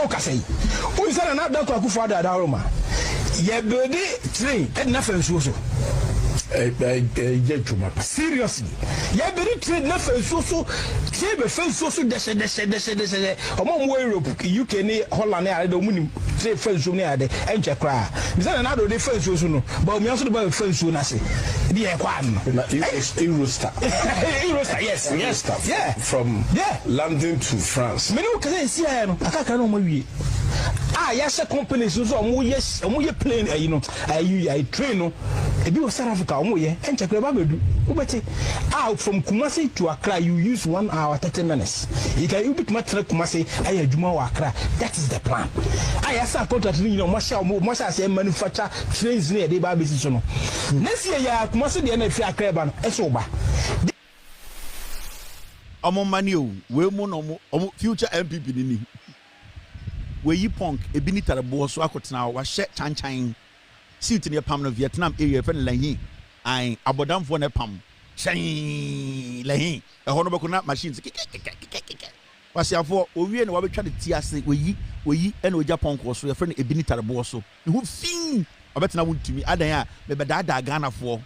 no kasei o isa na da ko Akufo da Roma ye build train and na fansuo so seriously ye build train na fansuo so tie be fansuo so de omo Europe UK ni Holland ya de omunim train fansuo ni ade enche kra bisa na do de fansuo so no ba omi aso de ba fansuo na se di e kwa no Eurostar yes from London to France me no kan see ya no akaka no mawie yes companies so omo plane you know I train no e bi South Africa omo ye enche kra ba bedu ubeti from Kumasi to Accra you use 1 hour 30 minutes you can you bit matra Kumasi ayi adwuma wa Accra that is the plan yes contract you know mo sha say manufacture trains ne dey ba besi so no next year ya Kumasi dey na fi Accra ba no eso ba omo mani o we mu no omo future MPP ni we yi punk ebi ni tarebo so akotena wa hye chanchan suit ne pam no Vietnam area fe lahin ai abodamfo ne pam shen lahin e ho no beko na machines wasiafo owie ne wa betwa de ti ase we yi ene oja punk so ye fe ne ebi ni tarebo so ne ho fin obetena wontumi adan a me be da Ghana fo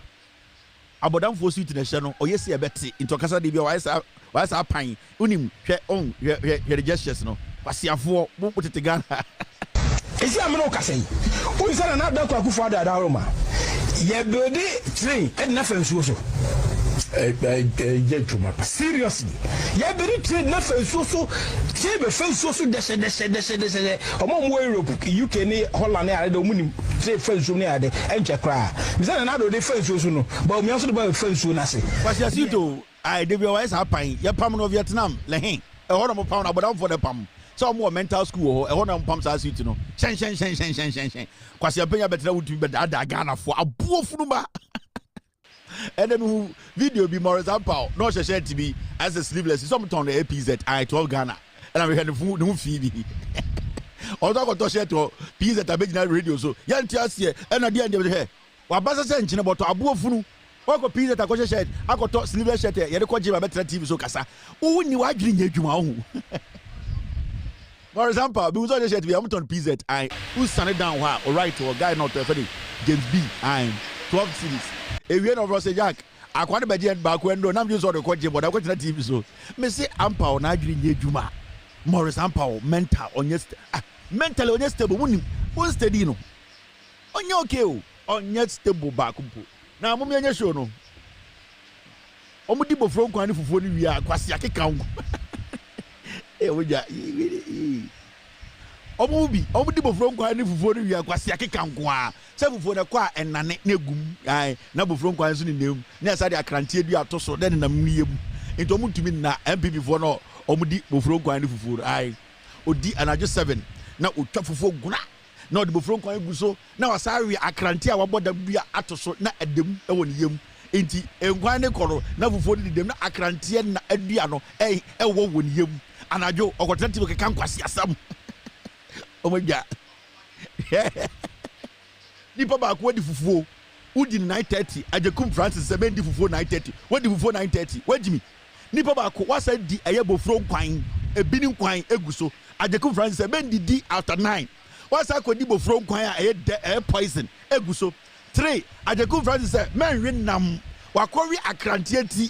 abodamfo suit ne hye no oyesi e beti intokasa de bi wa sa pan unim hwe on hwe gestures no wasiafo bo tete Ghana esi ameno kasei o isa na da ko Akufo da Roma ye build train and na fansuo so seriously ye build train na fansuo so tie be fansuo so de omo Europe UK ni Holland ya de omunim train fansuo ni ade enche kra bisa na do de fansuo so no ba omi aso de ba fansuo na se wasiasito ai de bi wa sa pan ye pam no Vietnam lehin e ho no mo pam na bodam for the pam so more mental school e ho na pam sa suit no shen kwase apenya betra wutumi be da Ghana fo abuofunu ba and then video be more example no share TV as a sleeveless some turn the APZ I told Ghana and I'm hearing food no fee although got to share to PZ abegina radio so yanti asie and na dia he wa basa se nchine but abuofunu wako PZ akoshe shirt akoto sleeveless shirt ye de ko jiba betra TV so kasa wo ni wa dwiri nya adwuma ho for example, because I said we haven't on PZ. I who's standing down where or right or guy not James B. I'm 12 cities. If you know Ross Jack, I can't imagine back when I'm just on the coach, but I got to TV so. Me say Ampa on Adrian Juma. Morris Ampa mental on yes mental on yes stable one steady no. On your okay on yes stable back. Now Mummy show no. Omudibo from Kwani for we are kwasi akeka. Omudibo from Kwani for we are kwasi akeka nko se fufuo na kwa enane na egum ai na bofro nkwan so ni nem na asa de akrantie du atoso de na mniem into omutumi na MPP for no omudi bofro nkwan ni fufuo ai odi anajo 7 na otwa fufuo guna na odi bofro nkwan gu so na wasawe akrantie a waboda bia atoso na edem e woni yem enti enkwan ne koro na fufuo ni dem na akrantie na adua no e wo woni yem anajo okotati be kan kwasi asam omagya nipa ba ko di fufuo udi 9:30 ajekum Francis 7 di fufuo 9:30 wodi fufuo 9:30 wajimi nipa ba ko wasa di ayebofro nkwan ebini nkwan eguso ajekum Francis 7 di after 9 wasa ko di bofro nkwan a poison eguso 3 ajekum Francis men renam wakori akrantie ti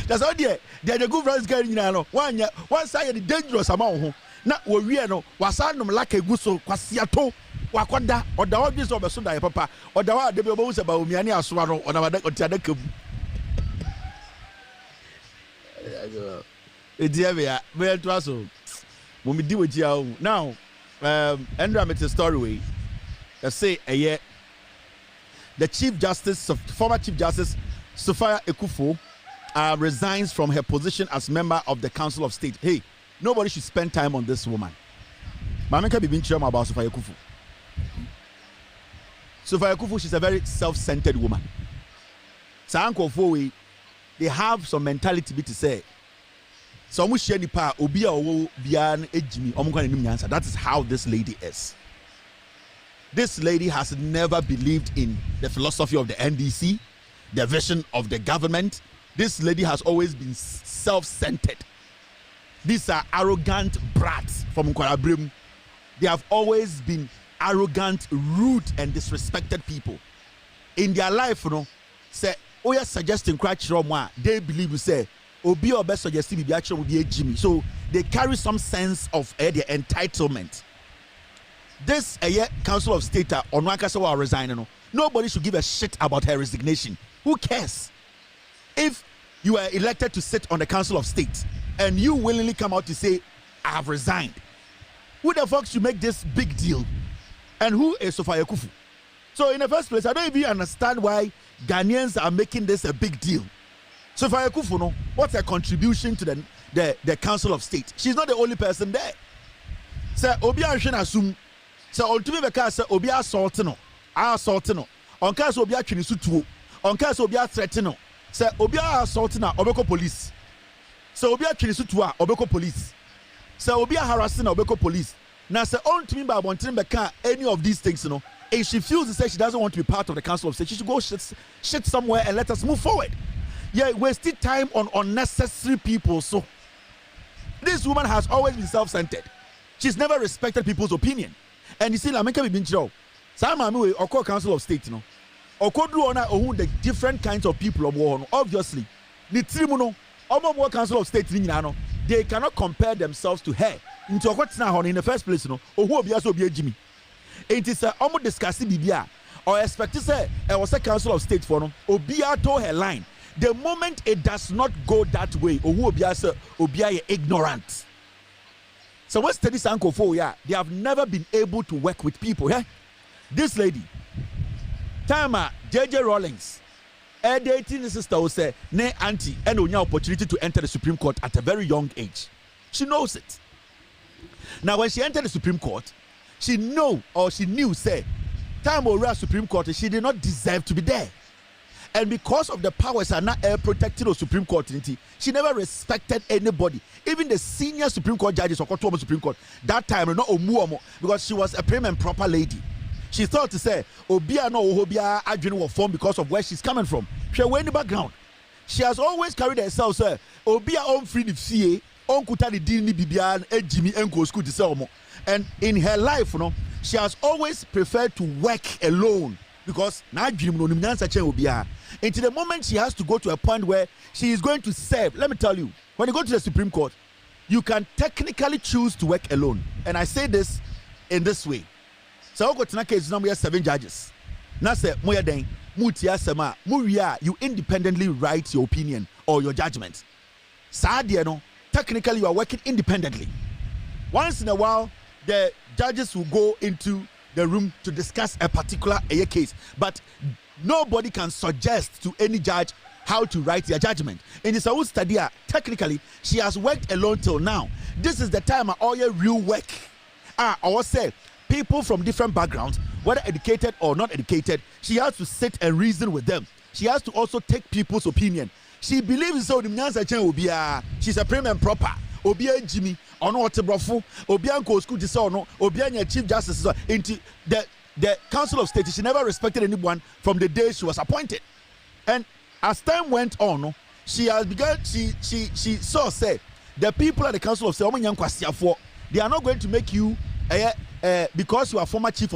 that's all there ajekum Francis kan nyina no wanya wasa ye dangerous ama wo ho na wo wie no wasanum laka eguso kwasiato wakoda oda wo biso obeso da papa oda wa de be obo se ba omiani asoa no ona wada otiada kam ediabia me to aso mo mi di woji awo now Andrew met a story way they say the former chief justice Sophia Akufo resigns from her position as member of the Council of State. Hey, nobody should spend time on this woman. Mama can be being sure about Sophia Akufo. Sophia Akufo, she's a very self-centered woman. Sanko Fowe, they have some mentality to say. So much share nipa obia owo bian ejimi omukwan enim nyansa. That is how this lady is. This lady has never believed in the philosophy of the NDC, the vision of the government. This lady has always been self-centered. These are arrogant brats from Nkwarabrim. They have always been arrogant, rude, and disrespected people. In their life, say, oh, you're suggesting crash Roma, they believe you say, Obi or best suggesting be actually would be a Jimmy. So they carry some sense of their entitlement. This Council of State on Wankasawa resigning. Nobody should give a shit about her resignation. Who cares? If you are elected to sit on the Council of State and you willingly come out to say, I have resigned, who the fuck should make this big deal? And who is Sophia Akufo? So in the first place, I don't even understand why Ghanaians are making this a big deal. Sophia Akufo, what's her contribution to the Council of State? She's not the only person there. So Obi Anshin assume, so ultimately because say Obi assaultino, on case Obi atwini on case Obi threatening, say Obi assaultina obeko police. So Obi atwini obeko police. So Obi harassing obeko police. Now say ultimately by wanting beka any of these things, if she feels to say she doesn't want to be part of the Council of State, she should go shit somewhere and let us move forward. Yeah, wasting time on unnecessary people. So this woman has always been self-centered. She's never respected people's opinion. And you see, like, make me joke. Some or call Council of State, or could do honor the different kinds of people of war. Obviously, the tribunal, or Council of State, they cannot compare themselves to her. Into what's now in the first place, or who will be also be a Jimmy. It is almost discussing Bibia or expect to say I was a Council of State for no Obia told her line. The moment it does not go that way, or who Obia ignorant. So what's this Akufo? Yeah, they have never been able to work with people. Yeah, this lady, Tama JJ Rawlings, her dating sister will say, "Ne auntie, and only opportunity to enter the Supreme Court at a very young age." She knows it. Now, when she entered the Supreme Court, she knew, say, time over Supreme Court, she did not deserve to be there. And because of the powers are not protected of Supreme Court, she never respected anybody. Even the senior Supreme Court judges or Supreme Court, that time, not Omuomo, because she was a prim and proper lady. She thought to say, Obia no Obia Adrian will form because of where she's coming from. She went in the background. She has always carried herself, sir. Obia on free the fee, on Kutani Dini Bibian, Jimmy Enko school to sell. And in her life, she has always preferred to work alone. Because now into the moment she has to go to a point where she is going to serve. Let me tell you, when you go to the Supreme Court, you can technically choose to work alone. And I say this in this way. So I go to case number 7 judges. Now say you independently write your opinion or your judgment. Technically you are working independently. Once in a while, the judges will go into the room to discuss a particular case, but nobody can suggest to any judge how to write their judgment. In this whole study, technically, she has worked alone till now. This is the time all your real work. I was say people from different backgrounds, whether educated or not educated, she has to sit and reason with them. She has to also take people's opinion. She believes so. She's a prim and proper. Obia Jimmy, or no Tebrofo, Obianco school to say no, Obiania Chief Justice into the Council of State. She never respected anyone from the day she was appointed. And as time went on, she has begun, she saw say the people at the Council of State, they are not going to make you because you are former Chief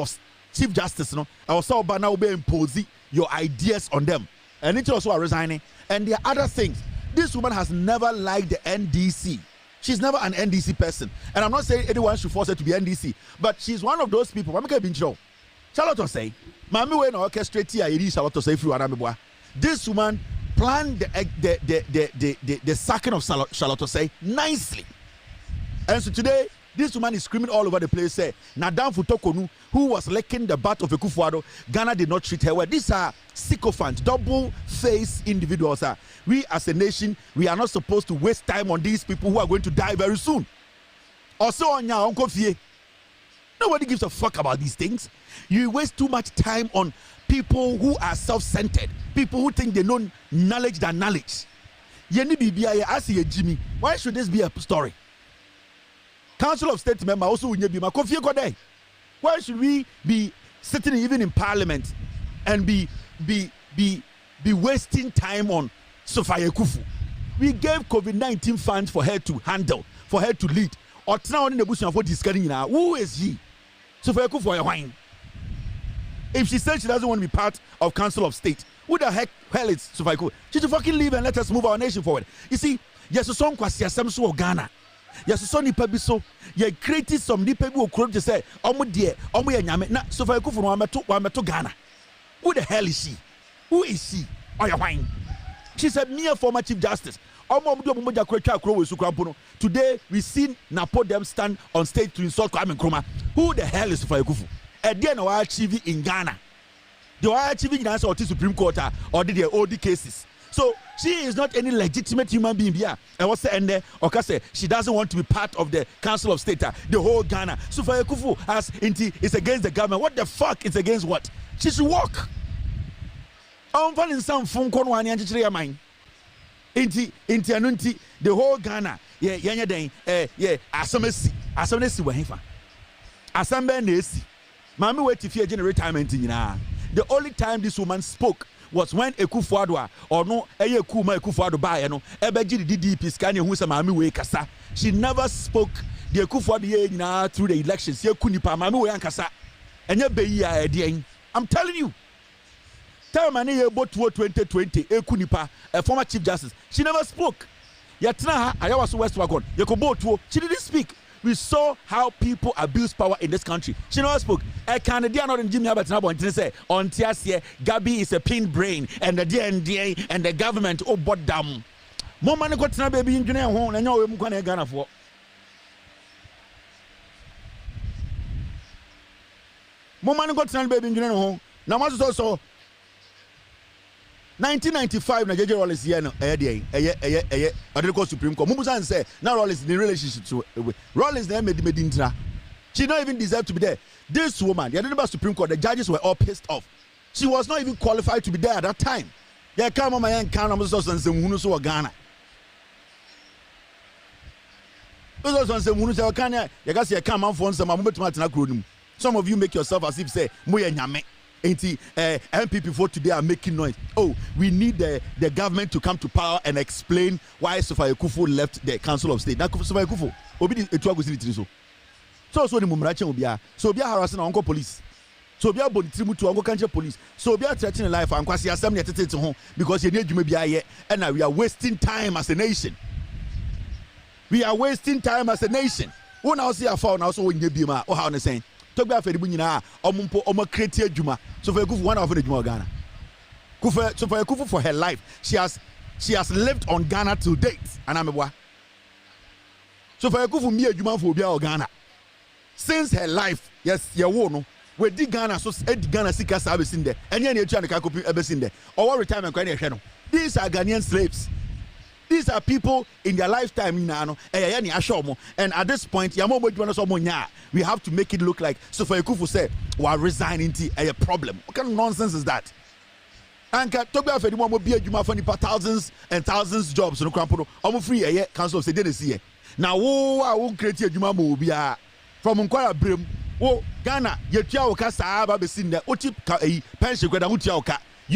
Justice, I was so now be imposing your ideas on them. And it also are resigning. And there are other things. This woman has never liked the NDC. She's never an NDC person. And I'm not saying anyone should force her to be NDC, but she's one of those people. Charlotte say, Mami we no orchestrate here, Charlotte say free. This woman planned the sacking of Charlotte say nicely. And so today, this woman is screaming all over the place, say, Nadam Futokonu, who was licking the butt of Akufo, Ghana did not treat her well. These are sycophants, double-faced individuals. We as a nation, we are not supposed to waste time on these people who are going to die very soon. Also on your Uncle Fie. Nobody gives a fuck about these things. You waste too much time on people who are self-centered, people who think they know knowledge than knowledge. Jimmy, why should this be a story? Council of State member also will be my coffee. Why should we be sitting even in Parliament and be wasting time on Sophia Akufo? We gave COVID-19 funds for her to handle for her to lead. Or now in the bush for discarding now. Who is he? Sophia Akufo for your wine. If she says she doesn't want to be part of Council of State, who the hell is Sophia Akufo? She should fucking leave and let us move our nation forward. You see, yes, a song kwasi asem so Ghana. Yes, so nipa bi so. You created some nipa bi okuro to say, omo ye nyame. Na Sophia Akufo no ameto Ghana. Who the hell is she? Who is she? Oh, your wine. She's a mere former Chief Justice. Today, we see Napo them stand on stage to insult Kwame Nkrumah. Who the hell is Sophia Akufo? And then our achieving in Ghana. They are achieving in the Supreme Court or did their OD cases. So she is not any legitimate human being here. And what's the end there? Okay, she doesn't want to be part of the Council of State, the whole Ghana. Sophia Akufo is against the government. What the fuck is against what? She should walk. I'm finding some phone call one and your mind. Inti the whole Ghana asamesi wa hefa asambe na esi mama wait if you generate retirement the only time this woman spoke was when Akufo-Addo or no Akufo-Addo buy no ebeji the DDP scan hu say mama we kasa. She never spoke the Akufo-Addo through the elections ye kunipa mama we ankasa enye be yi a I'm telling you. Tell me, 2020, Ekunipa, a former Chief Justice. She never spoke. Yatna, I was West Wagon. She didn't speak. We saw how people abuse power in this country. She never spoke. A Canadian or in Jimmy Abbott and say, on Tiasia, Gabi is a pin brain, and the DNDA and the government, oh, but damn. More money got to baby engineer home, and you're going to Ghana for. More money got to baby engineer home. Now, what's also 1995 na JJ Rollins here no Odeko Supreme Court. Mumusan say now Rollins in relationship to Rollins they made intra. She don't even deserve to be there. This woman, the Odeko Supreme Court, the judges were all pissed off. She was not even qualified to be there at that time. Yeah, come on my young can so hunu so Ghana. Those on hunu so can you guys you come on phone some betuma kronum. Some of you make yourself as if say moye nyame. MPP for today are making noise. Oh, we need the government to come to power and explain why Sophia Akufo left the Council of State. Now, Sophia Akufo, obi etuago sini so. So the mumrache obia. So obia harassing uncle police. So obia bonitimu to uncle country police. So obia threatening life and kwasi assembly tete home because you need to be here and now we are wasting time as a nation. We are wasting time as a nation. Who now see a fall now so when you be ma. Oh how they saying? Talk about Fedibu nyina omo create adwuma. Sophia Akufo one of the adwuma Ghana. Sophia Akufo for her life she has lived on Ghana till date and amebwa. Sophia Akufo mi adwuma for bia Ghana since her life. Yes ye wo no we di Ghana so e di Ghana sika sa besin there enye na etua ne ka kopi besin there or retirement kwa na ehwe no. These are Ghanaian slaves. These are people in their lifetime, and at this point, we have to make it look like Sophia Akufo said, "We resign into a problem." What kind of nonsense is that? And talk about thousands and thousands jobs. I'm free a council of state. Now, I won't create a juma mobia from Unquara Brim. Oh, Ghana, you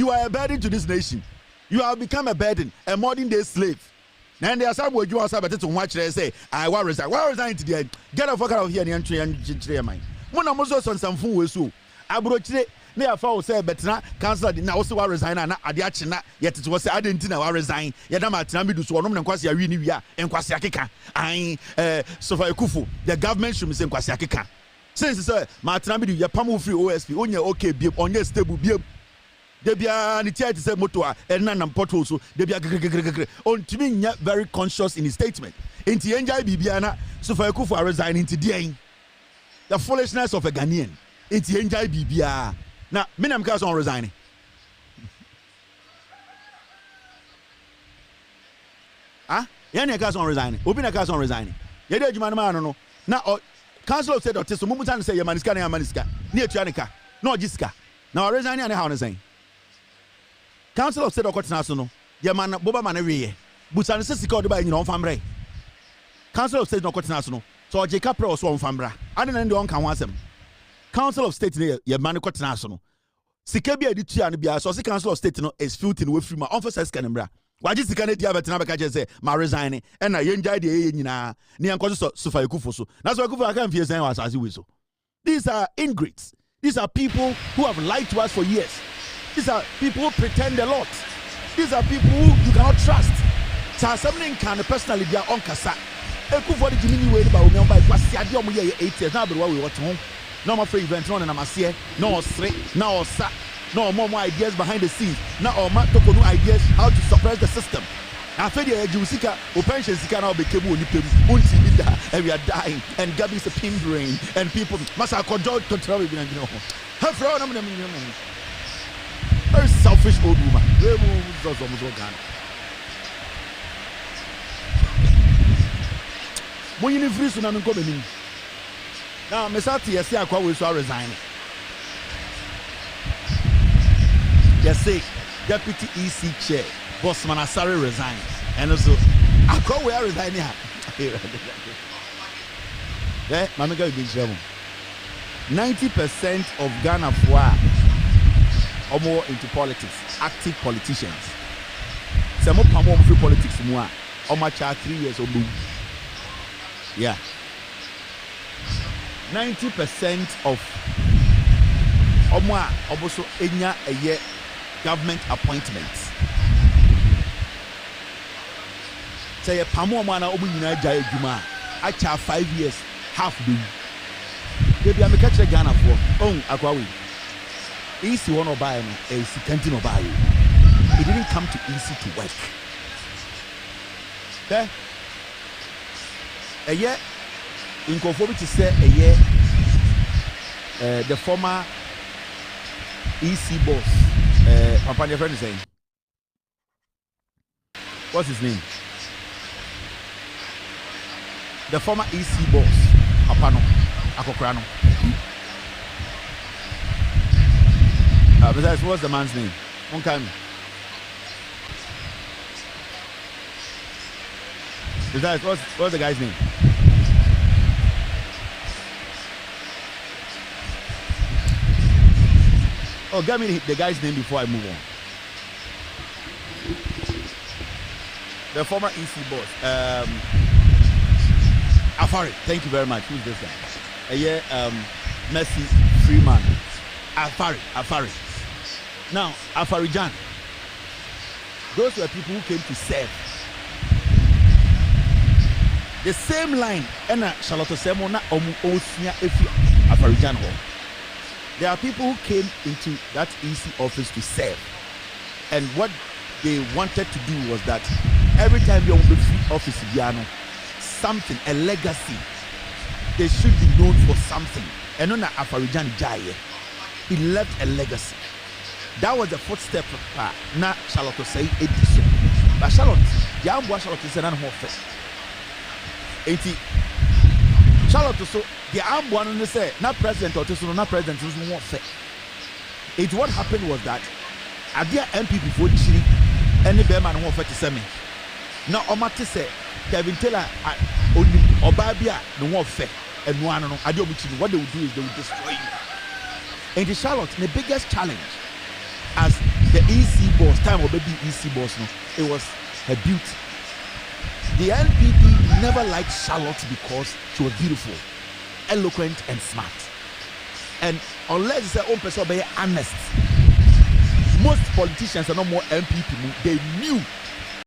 are a burden to this nation. You have become a burden, a modern day slave. And there are some where you are said to watch they say, I will resign. Why resign today? Get a fuck out of here and entry mine. Mona Moses on some fool so. I brought today. Near foul say, but now, Council did now also resign and Adiachina, yet it was I didn't know I resign. Yadama Tambi do so and Kwasia Winia and Kwasiakika. I Sophia Akufo, the government should be saying Kwasiakika. Since sir, Martinambi, your Pamu free OSP, on your okay, be on your stable be. Debia Nitia said Motoa and Nan Porto so Debia on to be very conscious in his statement. Into Enjai Bibiana, Sophia Akufo resigning to the foolishness of a Ghanaian. Into Enjai Bibia. Now, Minam Cas on resigning. Ah, Yanni Cas on resigning. Open a Cas on resigning. Yet, Jumanano. No. Now, Council of State or Tisso Mumutan say Yamaniska and Maniska near Chanica. No, Jiska. Now, resigning and how to say. Council of State or National, Yaman Boba Manary, Busan Sissiko by your own family. Council of State no National, so Jacob Pro was one fambra. I didn't know can want them. Council of State near Yamanico National. Sikabia Ditia and Bia, so the Council of State is filtering with my officers Canberra. Waji sika ne dia betina beka say ma resign and na yenja de ye nyina ne yanko so Sophia Akufo so na so Akufo aka mfie san was as we so. These are ingrates. These are people who have lied to us for years. These are people who pretend a lot. These are people who you cannot trust. So something can personally be on kasa. Akufo de jimini we ba omi on ba kwasi ade omo ye 8 years na be we what home. No more free event no na masie no osre na osa no more ideas behind the scenes na o ma toko no ideas how to suppress the system. After the Jusika, pension sika now became only until and we are dying, and Gabi is a pin brain, and people must have control to travel. Very selfish old woman. When you free soon, I'm coming. Now, Messati, I say, I will resign. Yes, say, Deputy EC Chair. Bossman Asari resigns. And also, I call where resigning. Yeah, Mamika will be in trouble. 90% of Ghana are more into politics, active politicians. Some of them free politics more. How much are 3 years or more? Yeah. 90% of Omwa also enya a year government appointments. Say a pamo mana obu nyina gya adwuma acha 5 years half do. Baby am catch Ghana for on akwawe. Easy one obuy no e sikanti no buy. It didn't come to easy to work. Okay? A year in conformity to say a year the former EC boss Papa your friend is saying. What's his name? The former EC boss, Apano, Akokrano. Besides, what's the man's name? Besides, what's the guy's name? Oh, give me the guy's name before I move on. The former EC boss, Afari. Thank you very much. Who's this guy? Messi Freeman. Afari. Now, Afari Jan. Those were people who came to serve. The same line, and Charlotte Semona Omuosia Efi Afari Jan. There are people who came into that EC office to serve. And what they wanted to do was that every time you're on the free office, something, a legacy, they should be known for something. And on Afarijan Jaye, he left a legacy. That was the first step. Now Charlotte say Edison. But Charlotte, Charlotte is an office. Charlotte so the arm one to say not president or not president is more fair. What happened was that at their MP before Chile, any bearman who offered to send me. Now Omati say Kelvin Taylor or Babia no more fair and one I don't what they will do is they will destroy you. And the Charlotte, the biggest challenge as the EC boss, time of baby EC boss, no, it was her beauty. The NPP never liked Charlotte because she was beautiful, eloquent, and smart. And unless it's their own person, be honest, most politicians are not more NPP. They knew